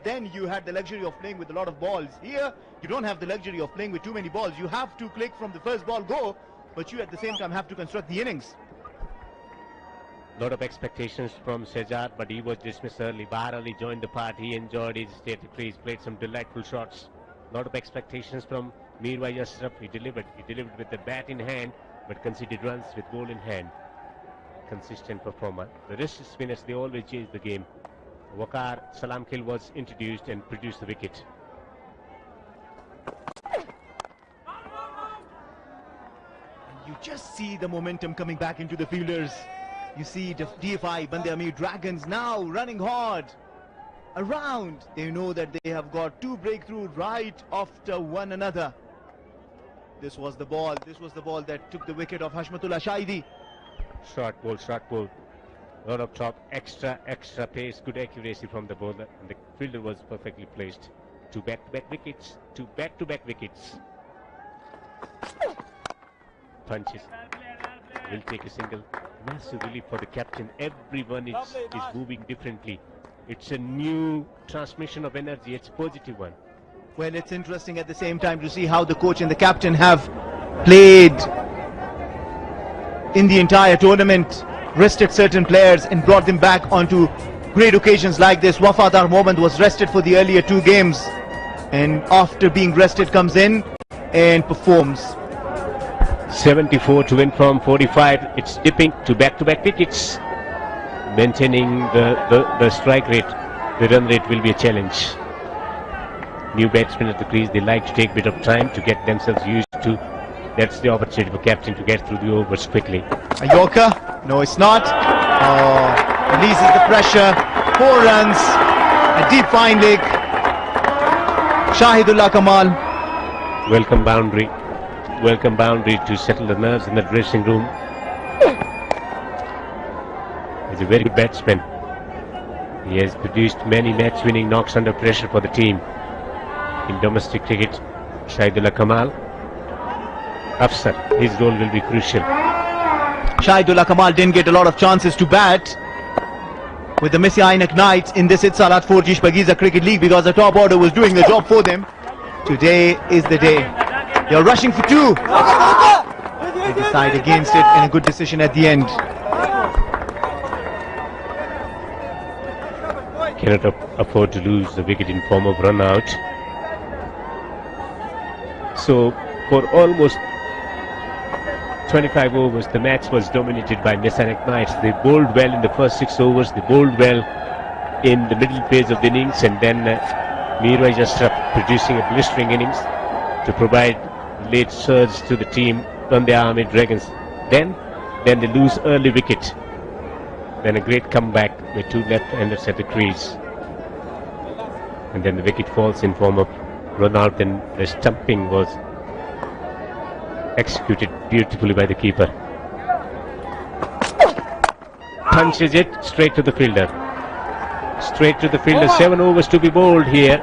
then you had the luxury of playing with a lot of balls. Here, you don't have the luxury of playing with too many balls. You have to click from the first ball, go, but you at the same time have to construct the innings. Lot of expectations from Shehzad, but he was dismissed early. Bahar Ali joined the party. He enjoyed his stay at the crease, played some delightful shots. Lot of expectations from Mirwais Ashraf. He delivered with the bat in hand, but conceded runs with ball in hand. Consistent performer. The rest of spinners, they always change the game. Waqar Salam Khel was introduced and produced the wicket. You just see the momentum coming back into the fielders. You see the DFI Bande Amir Dragons now running hard around. They know that they have got two breakthroughs right after one another. This was the ball that took the wicket of Hashmatullah Shahidi. Short ball. Lot of top, extra pace, good accuracy from the bowler, and the fielder was perfectly placed. Two back-to-back wickets. Punches. Will take a single. Massive relief for the captain. Everyone is moving differently. It's a new transmission of energy. It's a positive one. Well, it's interesting at the same time to see how the coach and the captain have played in the entire tournament, rested certain players and brought them back onto great occasions like this. Wafadar Mohammad was rested for the earlier two games, and after being rested comes in and performs. 74 to win from 45. It's dipping to back-to-back wickets. Maintaining the strike rate, the run rate will be a challenge. New batsmen at the crease, they like to take a bit of time to get themselves used to. That's the opportunity for captain to get through the overs quickly. A Yorker? No, it's not. Releases the pressure. 4 runs. A deep fine leg. Shahidullah Kamal. Welcome boundary to settle the nerves in the dressing room. He's a very good batsman. He has produced many match-winning knocks under pressure for the team. In domestic cricket, Shahidullah Kamal. Afsar, his role will be crucial. Shahidullah Kamal didn't get a lot of chances to bat with the Messi Ainak Knights in this Itsalat 4G Shpageeza Cricket League because the top order was doing the job for them. Today is the day. They're rushing for 2. They decide against it, and a good decision at the end. Cannot afford to lose the wicket in form of run out. So for almost 25 overs, the match was dominated by Messianic Knights. They bowled well in the first 6 overs. They bowled well in the middle phase of the innings, and then Mirwais Ashraf producing a blistering innings to provide late surge to the team on the Amir Dragons. Then they lose early wicket. Then a great comeback with 2 left-handers at the crease. And then the wicket falls in form of run out, and the stumping was executed beautifully by the keeper. Punches it straight to the fielder. 7 overs to be bowled here.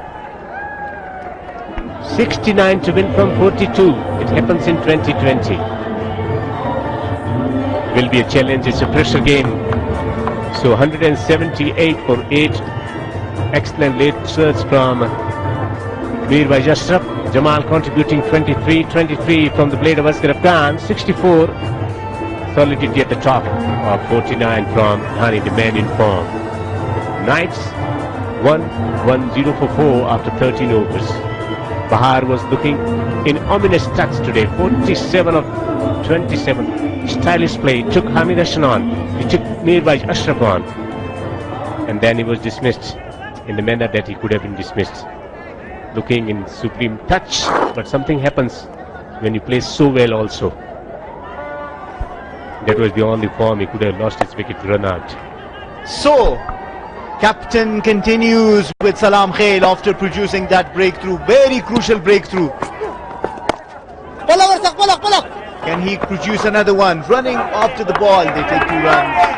69 to win from 42. It happens in 2020. Will be a challenge. It's a pressure game. So 178 for 8. Excellent late surge from Mirwais Ashraf. Jamal contributing 23 from the blade of Asghar Afghan. 64. Solidity at the top of 49 from Dhani, the man in form. Knights 1-0 for 4 after 13 overs. Bahar was looking in ominous touch today. 47 of 27. Stylish play. Took Hamid Hassan on. He took Mirwais Ashraf on. And then he was dismissed in the manner that he could have been dismissed. Looking in supreme touch, but something happens when you play so well also. That was the only form he could have lost his wicket to run out. So, captain continues with Salam Khel after producing that breakthrough, very crucial breakthrough. Can he produce another one? Running after the ball, they take 2 runs.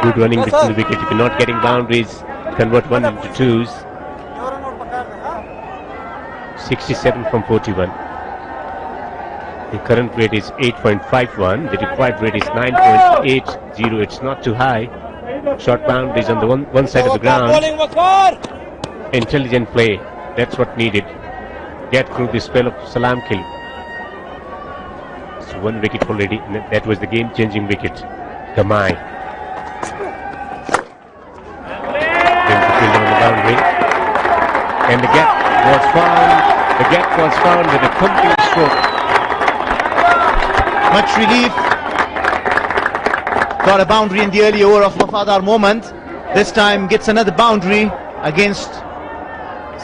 Good running between the wicket. If you're not getting boundaries, convert 1 into 2s. 67 from 41. The current rate is 8.51. The required rate is 9.80. It's not too high. Short boundaries on the one side of the ground. Intelligent play. That's what needed. Get through the spell of Salam kill. So 1 wicket already. And that was the game-changing wicket. Kamai. Brings the fielder on the boundary. And the gap was found. The gap was found with a thumping stroke. Much relief. Got a boundary in the early over of Wafadar Moment. This time gets another boundary against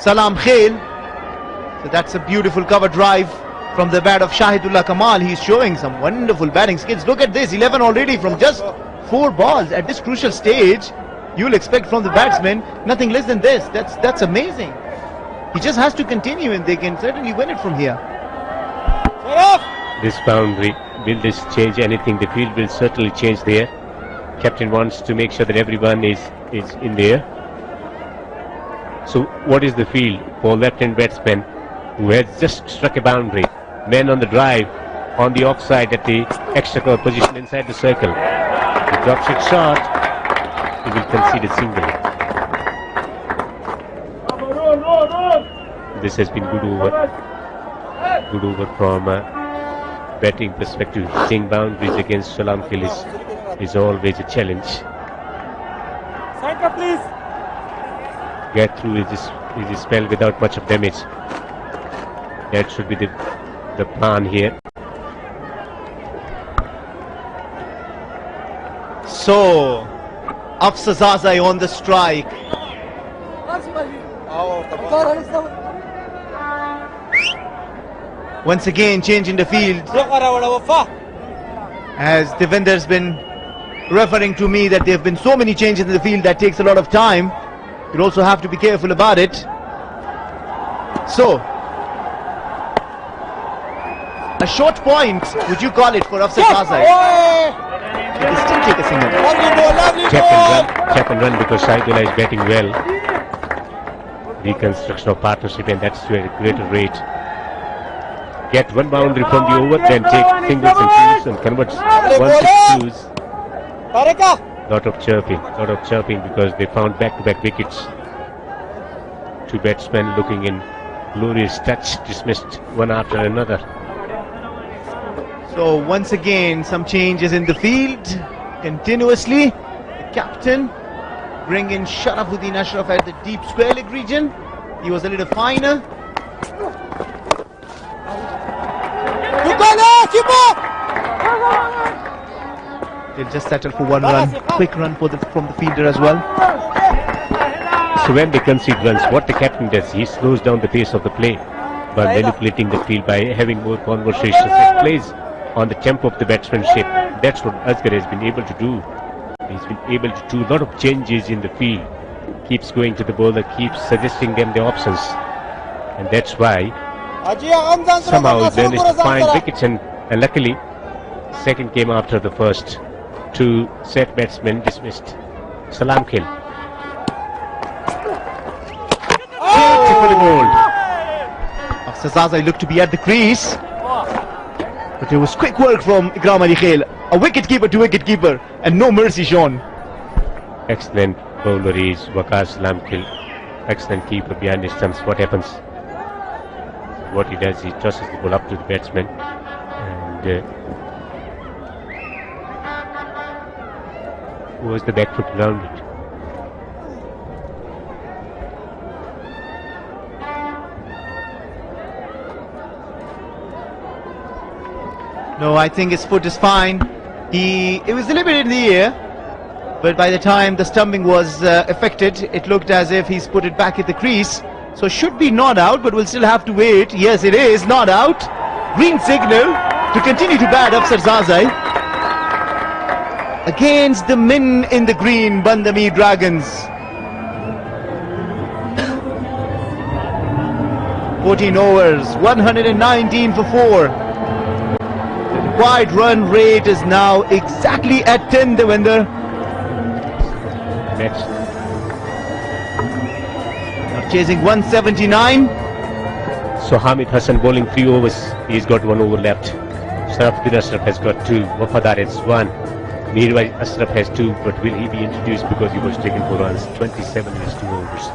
Salam Khail. So that's a beautiful cover drive from the bat of Shahidullah Kamal. He's showing some wonderful batting skills. Look at this, 11 already from just 4 balls at this crucial stage. You'll expect from the batsman nothing less than this. That's amazing. He just has to continue and they can certainly win it from here. This boundary, will this change anything? The field will certainly change there. Captain wants to make sure that everyone is in there. So what is the field for left-hand batsman who has just struck a boundary? Men on the drive, on the offside at the extra cover position inside the circle. He drops it short. He will concede a single. This has been good over. Good over from batting perspective. Seeing boundaries against Salam Khail is always a challenge. Get through his spell without much of damage. That should be the plan here. So, Shpageeza on the strike. Once again, change in the field. As Devinder's been referring to me that there have been so many changes in the field that takes a lot of time. You also have to be careful about it. So, a short point, would you call it, for Shpageeza? He can still take a single. Tap and run because Shahidullah is batting well. Reconstruction of partnership, and that's to a greater rate. Get 1 boundary from the over, then take singles and twos and convert 1 to 2s. Lot of chirping because they found back-to-back wickets. 2 batsmen looking in glorious touch, dismissed one after another. So once again, some changes in the field continuously. The captain bring in Sharafuddin Ashraf at the deep square leg region. He was a little finer. They'll just settle for 1 run. Quick run from the fielder as well. So when they concede runs, what the captain does, he slows down the pace of the play by manipulating the field, by having more conversations. It plays on the tempo of the batsmanship. That's what Asghar has been able to do. He's been able to do a lot of changes in the field. Keeps going to the bowler, keeps suggesting them the options. And that's why somehow he managed to find wickets, and luckily second came after the first. 2 set batsmen dismissed. Salam Khail. Beautifully bowled. Shpageeza looked to be at the crease, but it was quick work from Ikram Ali Khail. A wicket-keeper to wicket-keeper, and no mercy shown. Excellent bowler is Waqar Salam Khail. Excellent keeper behind his stumps. What happens? What he does, he tosses the ball up to the batsman, and was the back foot around it. No, I think his foot is fine. It was a little bit in the air, but by the time the stumping was affected, it looked as if he's put it back at the crease. So should be not out, but we'll still have to wait. Yes, it is not out. Green signal to continue to bat Shpageeza against the men in the green Bandami Dragons. 14 overs, 119 for 4. The required run rate is now exactly at 10, Devinder. Next. Now chasing 179. So Hamid Hassan bowling 3 overs. He's got 1 over left. Sharafuddin Ashraf has got 2. Wafadar has 1. Meanwhile, Ashraf has 2, but will he be introduced because he was taken for runs? 27 in his 2 overs.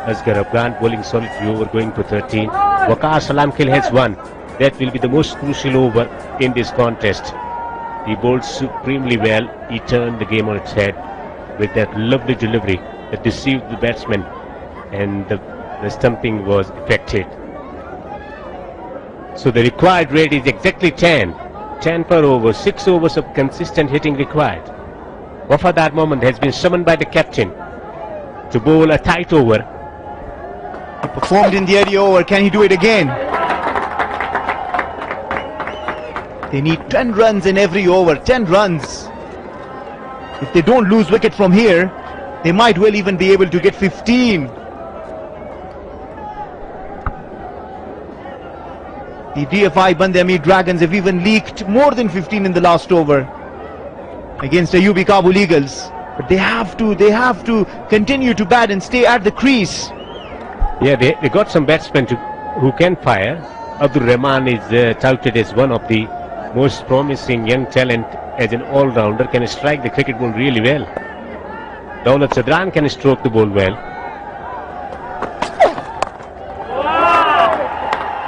Asghar Afghan bowling solitary over, going for 13. Waqar Salamkil has 1. That will be the most crucial over in this contest. He bowled supremely well. He turned the game on its head with that lovely delivery that deceived the batsman, and the stumping was effective. So the required rate is exactly 10. 10 per over, 6 overs of consistent hitting required. Wafadar Mohammad has been summoned by the captain to bowl a tight over. He performed in the earlier over. Can he do it again? They need 10 runs in every over. 10 runs. If they don't lose wicket from here, they might well even be able to get 15. The DFI Bandami Dragons have even leaked more than 15 in the last over against Ayubi Kabul Eagles. But they have to continue to bat and stay at the crease. Yeah, they got some batsmen who can fire. Abdul Rahman is touted as one of the most promising young talent as an all-rounder, can strike the cricket ball really well. Daulat Sadran can stroke the ball well.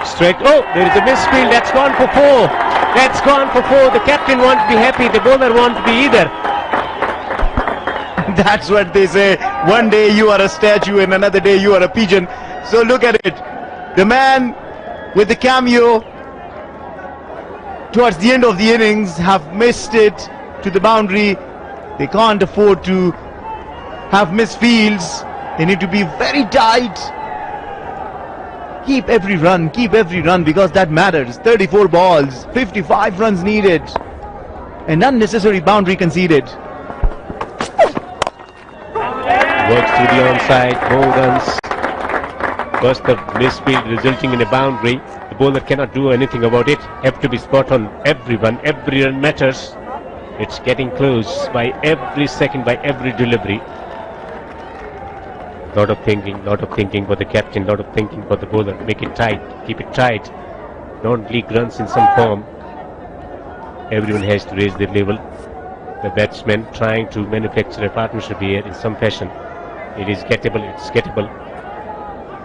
Straight, oh, there is a misfield, that's gone for 4. That's gone for 4. The captain won't be happy, the bowler won't be either. That's what they say. One day you are a statue and another day you are a pigeon. So look at it. The man with the cameo towards the end of the innings have missed it to the boundary. They can't afford to have misfields. They need to be very tight. Keep every run because that matters. 34 balls, 55 runs needed. An unnecessary boundary conceded. Works through the onside, more runs. Burst of misfield resulting in a boundary. The bowler cannot do anything about it. Have to be spot on everyone. Every run matters. It's getting close by every second, by every delivery. Lot of thinking for the captain, lot of thinking for the bowler. Make it tight, keep it tight. Don't leak runs in some form. Everyone has to raise their level. The batsmen trying to manufacture a partnership here in some fashion. It is gettable, it's gettable.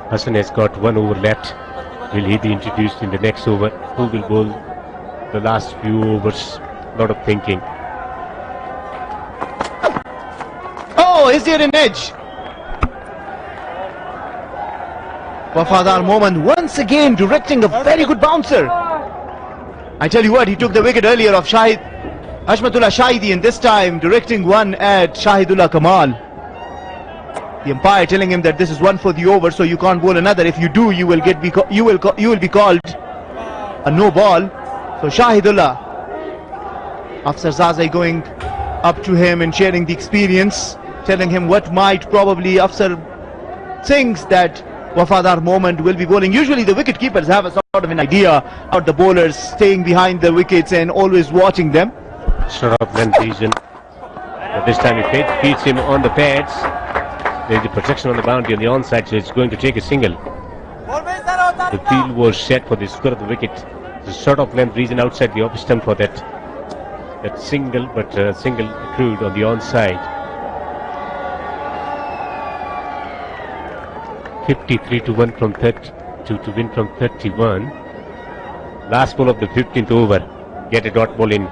Hassan has got 1 over left. Will he be introduced in the next over? Who will bowl the last few overs? Lot of thinking. Oh, is there an edge? Wafadar Mohammad once again directing a very good bouncer. I tell you what, he took the wicket earlier of Hashmatullah Shahidi, and this time directing one at Shahidullah Kamal. The umpire telling him that this is 1 for the over, so you can't bowl another. If you do, you will be called a no ball. So Shahidullah, Afsar Zazai going up to him and sharing the experience, telling him what might probably Afsar thinks that Wafadar Mohammad will be bowling. Usually the wicket keepers have a sort of an idea about the bowlers staying behind the wickets and always watching them. Short of length region. But this time he feeds him on the pads. There is a protection on the boundary on the onside, so it's going to take a single. The field was set for the square of the wicket. The short of length region outside the off stump for that single, but single accrued on the onside. 53 to 1 from 30 to win from 31. Last ball of the 15th over. Get a dot ball in.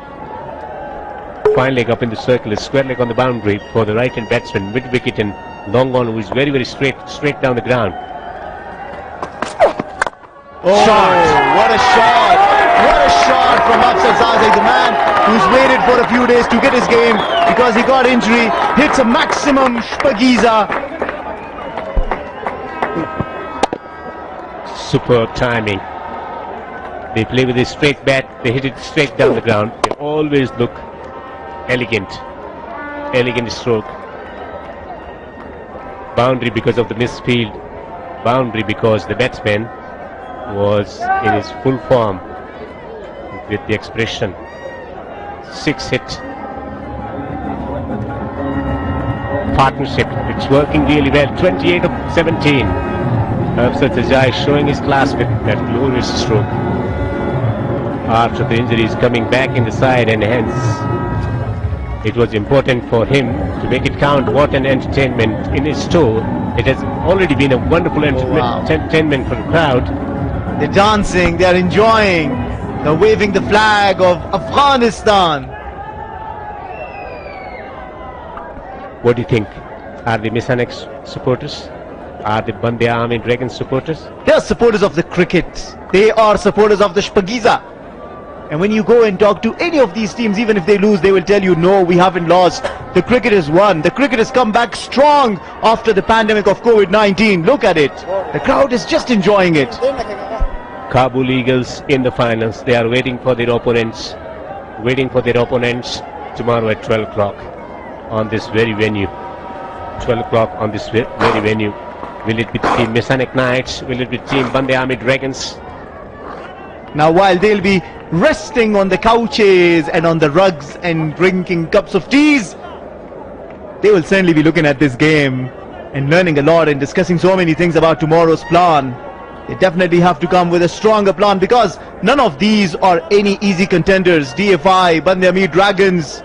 Fine leg up in the circle, a square leg on the boundary for the right hand batsman, mid wicket and long on, who is very straight down the ground. Oh, shot! What a shot! What a shot from Afsar Zazai, the man who's waited for a few days to get his game because he got injury. Hits a maximum Shpageeza. Superb timing. They play with a straight bat, they hit it straight down the ground. They always look elegant stroke. Boundary because of the misfield. Boundary because the batsman was in his full form with the expression. 6 hit. Partnership, it's working really well. 28 of 17. Afsar Zazai showing his class with that glorious stroke. After the injury is coming back in the side, and hence It was important for him to make it count. What an entertainment in his store. It has already been a wonderful entertainment for the crowd. They're dancing, they're enjoying, they're waving the flag of Afghanistan. What do you think? Are the Misanek supporters? Are the Bande Army Dragons supporters? They are supporters of the cricket. They are supporters of the Shpageeza. And when you go and talk to any of these teams, even if they lose, they will tell you, no, we haven't lost. The cricket has won. The cricket has come back strong after the pandemic of COVID-19. Look at it. The crowd is just enjoying it. Kabul Eagles in the finals. They are waiting for their opponents. Waiting for their opponents tomorrow at 12 o'clock on this very venue. 12 o'clock on this very venue. Will it be Team Misanek Knights? Will it be Team Bande Army Dragons? Now, while they'll be resting on the couches and on the rugs and drinking cups of teas, they will certainly be looking at this game and learning a lot and discussing so many things about tomorrow's plan. They definitely have to come with a stronger plan, because none of these are any easy contenders. DFI, Bande Amir Dragons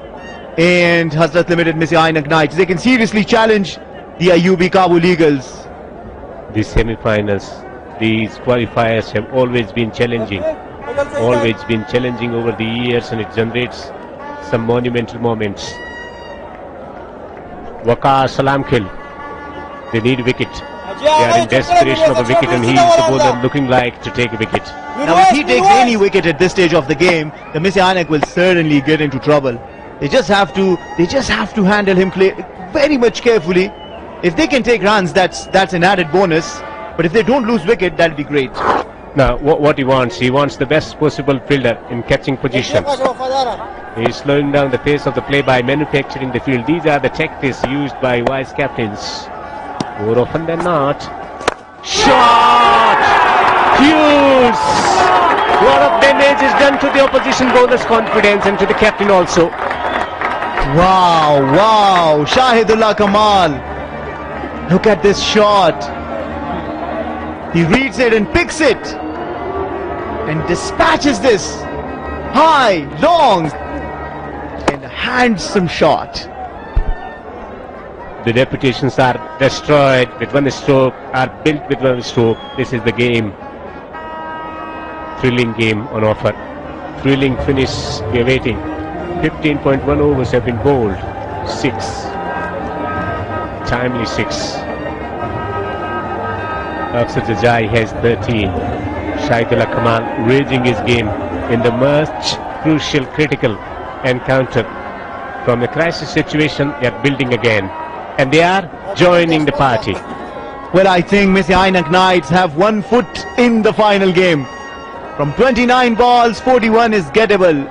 and Hazrat Limited Misanek Knights. They can seriously challenge the Ayubi Kabul Eagles. These semi-finals, these qualifiers have always been challenging. Always been challenging over the years, and it generates some monumental moments. Waqar Salam Kill. They need a wicket. They are in desperation of a wicket, and he is the bowler looking like to take a wicket. Now, if he takes any wicket at this stage of the game, the Misanek will certainly get into trouble. They just have to handle him very much carefully. If they can take runs, that's an added bonus. But if they don't lose wicket, that'll be great. Now, what he wants the best possible fielder in catching position. He is slowing down the pace of the play by manufacturing the field. These are the tactics used by vice captains. More often than not. Shot! Huge! Lot of damage is done to the opposition bowler's confidence and to the captain also. Wow! Shahidullah Kamal. Look at this shot. He reads it and picks it and dispatches this high, long, and a handsome shot. The reputations are destroyed with one stroke, are built with one stroke. This is the game. Thrilling game on offer. Thrilling finish we are waiting. 15.1 overs have been bowled. 6. Timely 6. Aksar Jajai has 13. Shahidullah Kamal raising his game in the most crucial, critical encounter. From the crisis situation, they are building again. And they are joining the party. Well, I think Misanek Knights have 1 foot in the final game. From 29 balls, 41 is gettable.